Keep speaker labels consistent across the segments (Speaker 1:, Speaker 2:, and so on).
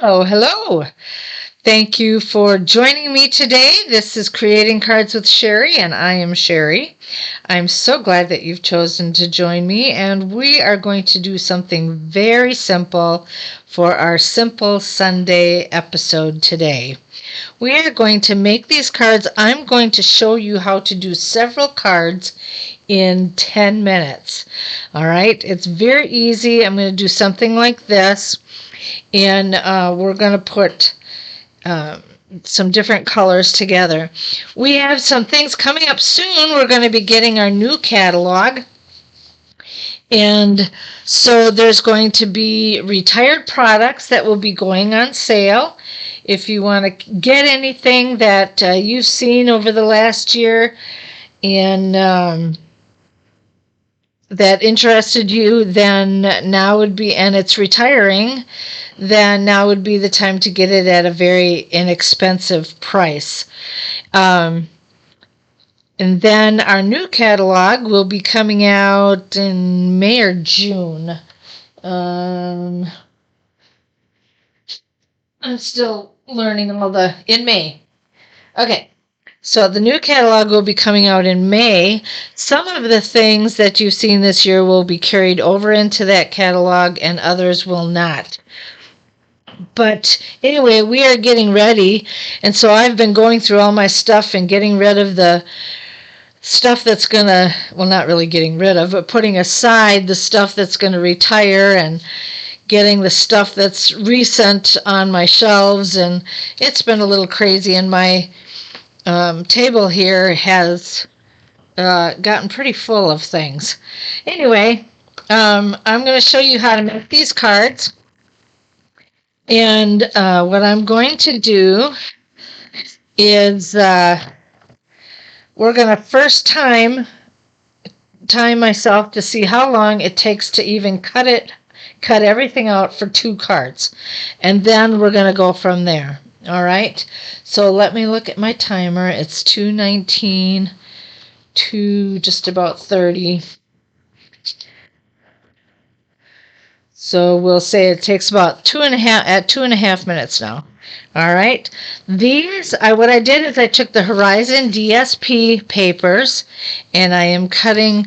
Speaker 1: Oh, hello. Thank you for joining me today. This is Creating Cards with Sherry, and I am Sherry. I'm so glad that you've chosen to join me, and we are going to do something very simple for our Simple Sunday episode today. We are going to make these cards. I'm going to show you how to do several cards in 10 minutes. All right, it's very easy. I'm going to do something like this, and we're going to put uh, some different colors together. We have some things coming up soon. We're going to be getting our new catalog. And so there's going to be retired products that will be going on sale. If you want to get anything that you've seen over the last year and that interested you, then now would be, and it's retiring, then now would be the time to get it at a very inexpensive price. And then our new catalog will be coming out in May or June. I'm still learning in May. Okay. So the new catalog will be coming out in May. Some of the things that you've seen this year will be carried over into that catalog and others will not. But anyway, we are getting ready. And so I've been going through all my stuff and getting rid of the stuff that's going to, well, not really getting rid of, but putting aside the stuff that's going to retire and getting the stuff that's recent on my shelves. And it's been a little crazy. And my table here has gotten pretty full of things. Anyway, I'm going to show you how to make these cards. And what I'm going to do is we're going to first time myself to see how long it takes to even cut everything out for 2 cards. And then we're going to go from there. All right. So let me look at my timer. It's 2:19 to just about 30. So we'll say it takes about 2.5 minutes now. All right. What I did is I took the Horizon DSP papers, and I am cutting.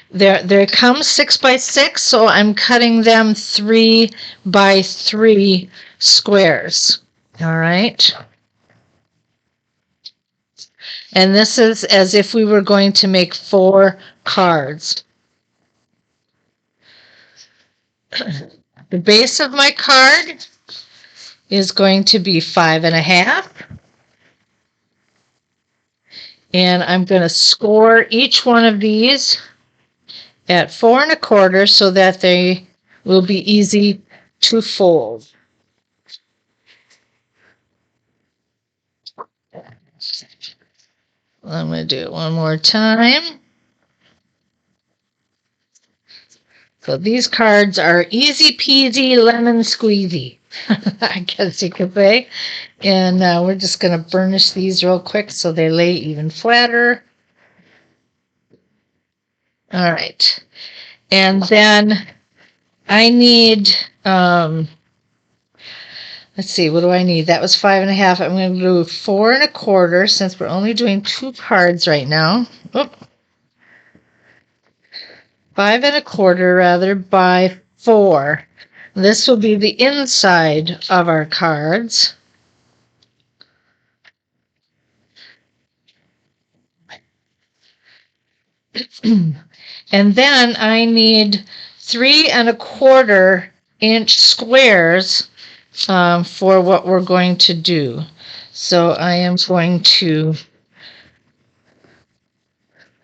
Speaker 1: There comes 6x6, so I'm cutting them 3x3 squares. All right. And this is as if we were going to make 4 cards. The base of my card is going to be 5.5. And I'm going to score each one of these at 4.25 so that they will be easy to fold. I'm going to do it one more time. So these cards are easy peasy lemon squeezy, I guess you could say. And we're just going to burnish these real quick so they lay even flatter. All right. And then I need, let's see, what do I need? That was 5.5. I'm going to do 4.25 since we're only doing 2 cards right now. Oop. 5.25 rather by 4. This will be the inside of our cards. And then I need 3.25 inch squares for what we're going to do. So I am going to,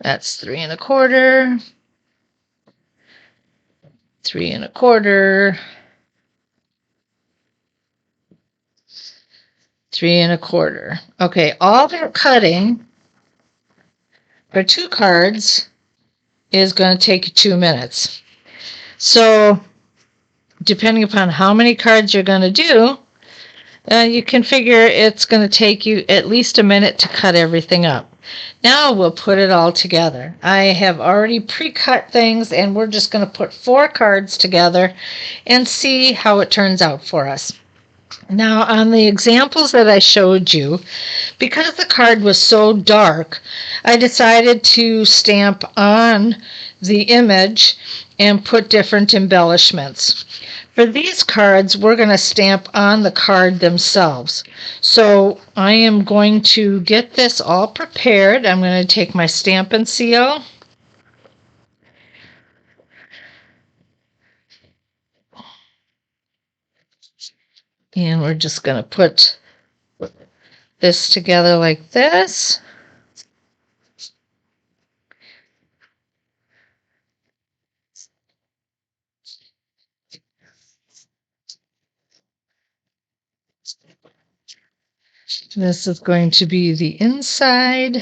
Speaker 1: that's 3.25, 3.25, 3.25. Okay, all the cutting for 2 cards is going to take 2 minutes. So depending upon how many cards you're going to do, you can figure it's going to take you at least a minute to cut everything up. Now we'll put it all together. I have already pre-cut things, and we're just going to put 4 cards together and see how it turns out for us. Now, on the examples that I showed you, because the card was so dark, I decided to stamp on the image and put different embellishments. For these cards, we're going to stamp on the card themselves. So I am going to get this all prepared. I'm going to take my Stampin' Seal. And we're just going to put this together like this. This is going to be the inside.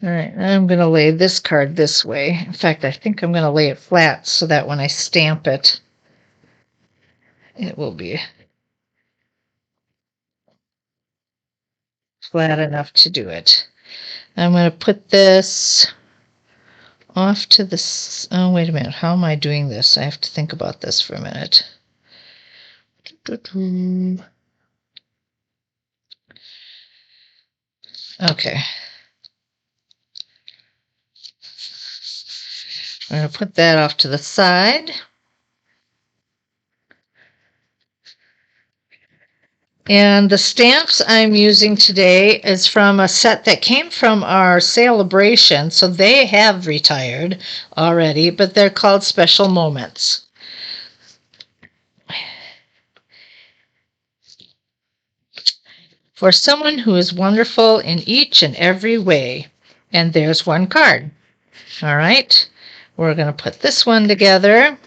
Speaker 1: All right, I'm going to lay this card this way. In fact, I think I'm going to lay it flat so that when I stamp it, it will be flat enough to do it. I'm going to put this off to this. Oh, wait a minute. How am I doing this? I have to think about this for a minute. Okay. I'm going to put that off to the side. And the stamps I'm using today is from a set that came from our celebration. So they have retired already, but they're called Special Moments. For someone who is wonderful in each and every way. And there's one card. All right. We're going to put this one together.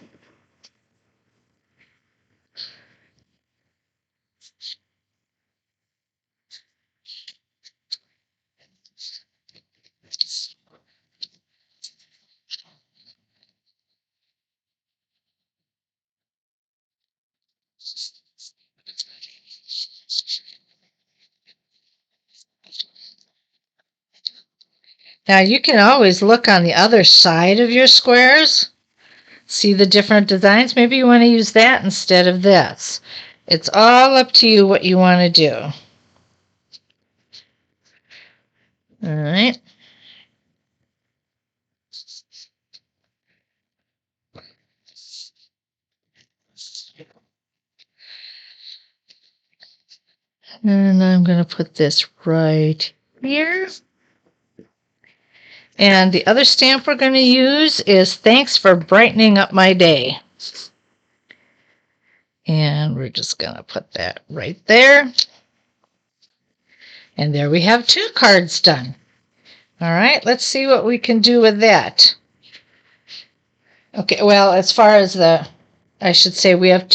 Speaker 1: Now you can always look on the other side of your squares. See the different designs? Maybe you want to use that instead of this. It's all up to you what you want to do. All right. And I'm going to put this right here. And the other stamp we're going to use is Thanks for Brightening Up My Day. And we're just going to put that right there. And there we have 2 cards done. All right, let's see what we can do with that. Okay, well, as far as I should say we have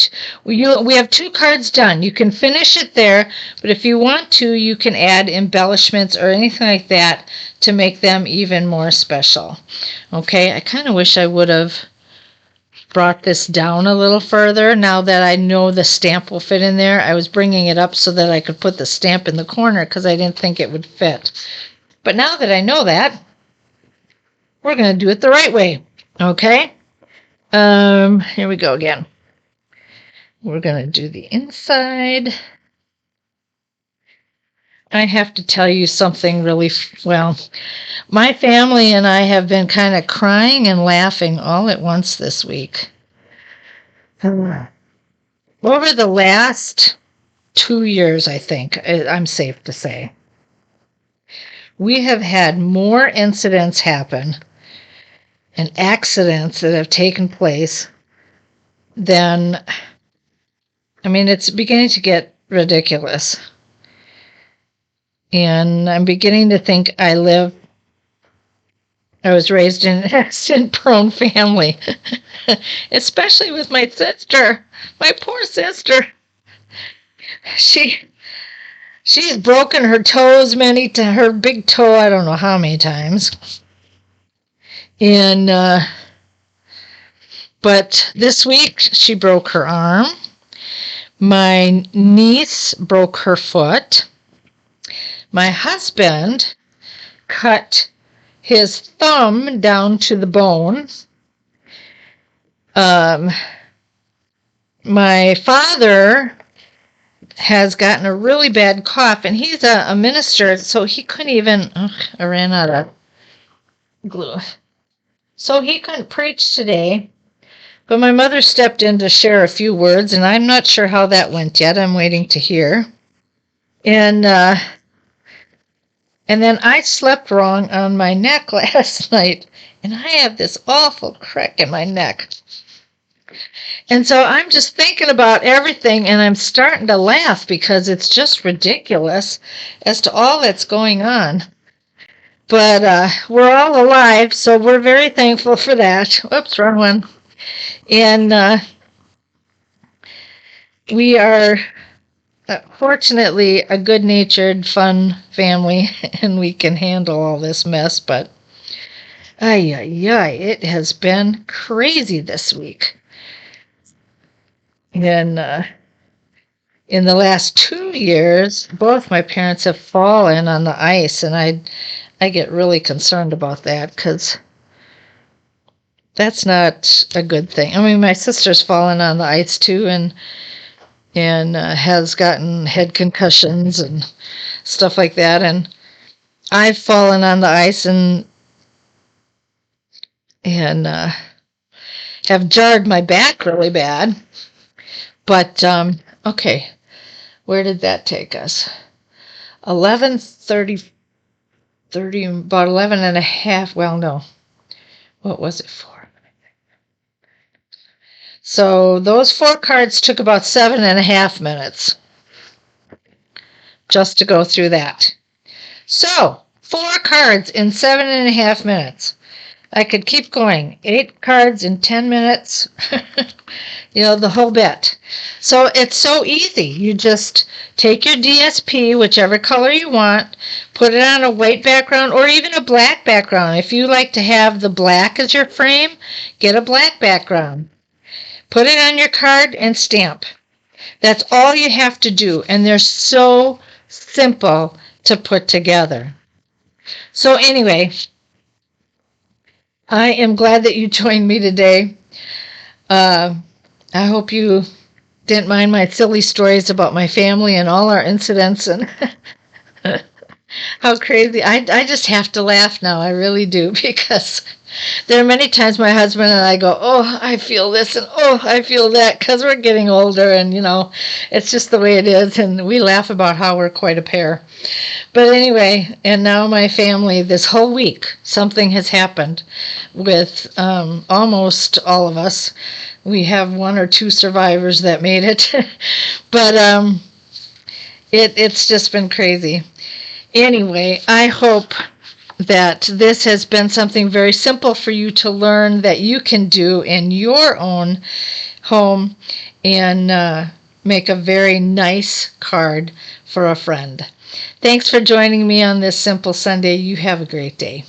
Speaker 1: 2 cards done. You can finish it there, but if you want to, you can add embellishments or anything like that to make them even more special. Okay, I kind of wish I would have brought this down a little further. Now that I know the stamp will fit in there, I was bringing it up so that I could put the stamp in the corner because I didn't think it would fit. But now that I know that, we're going to do it the right way. Okay? Here we go again. We're going to do the inside. I have to tell you something really, well, my family and I have been kind of crying and laughing all at once this week. Over the last 2 years, I think, I'm safe to say, we have had more incidents happen and accidents that have taken place than, I mean, it's beginning to get ridiculous. And I'm beginning to think I was raised in an accident-prone family, especially with my sister, my poor sister. She's broken her toes her big toe, I don't know how many times. And, but this week she broke her arm. My niece broke her foot. My husband cut his thumb down to the bone. Um, my father has gotten a really bad cough, and he's a minister, so he couldn't even. I ran out of glue. So he couldn't preach today. But my mother stepped in to share a few words, and I'm not sure how that went yet. I'm waiting to hear. And then I slept wrong on my neck last night, and I have this awful crack in my neck. And so I'm just thinking about everything, and I'm starting to laugh because it's just ridiculous as to all that's going on. But we're all alive, so we're very thankful for that. Oops, wrong one. And we are fortunately a good-natured, fun family, and we can handle all this mess. But it has been crazy this week. And in the last 2 years, both my parents have fallen on the ice, and I get really concerned about that because that's not a good thing. I mean, my sister's fallen on the ice too, and has gotten head concussions and stuff like that. And I've fallen on the ice and have jarred my back really bad. But okay, where did that take us? 11:30, about 11 and a half. Well, no. What was it for? So those 4 cards took about 7.5 minutes just to go through that. So 4 cards in 7.5 minutes. I could keep going. 8 cards in 10 minutes. The whole bit. So it's so easy. You just take your DSP, whichever color you want, put it on a white background or even a black background. If you like to have the black as your frame, get a black background. Put it on your card and stamp. That's all you have to do, and they're so simple to put together. So anyway, I am glad that you joined me today. I hope you didn't mind my silly stories about my family and all our incidents and how crazy. I just have to laugh now. I really do, because there are many times my husband and I go, oh, I feel this and oh, I feel that, because we're getting older and, it's just the way it is. And we laugh about how we're quite a pair. But anyway, and now my family, this whole week, something has happened with almost all of us. We have 1 or 2 survivors that made it. But it's just been crazy. Anyway, I hope that this has been something very simple for you to learn that you can do in your own home and make a very nice card for a friend. Thanks for joining me on this Simple Sunday. You have a great day.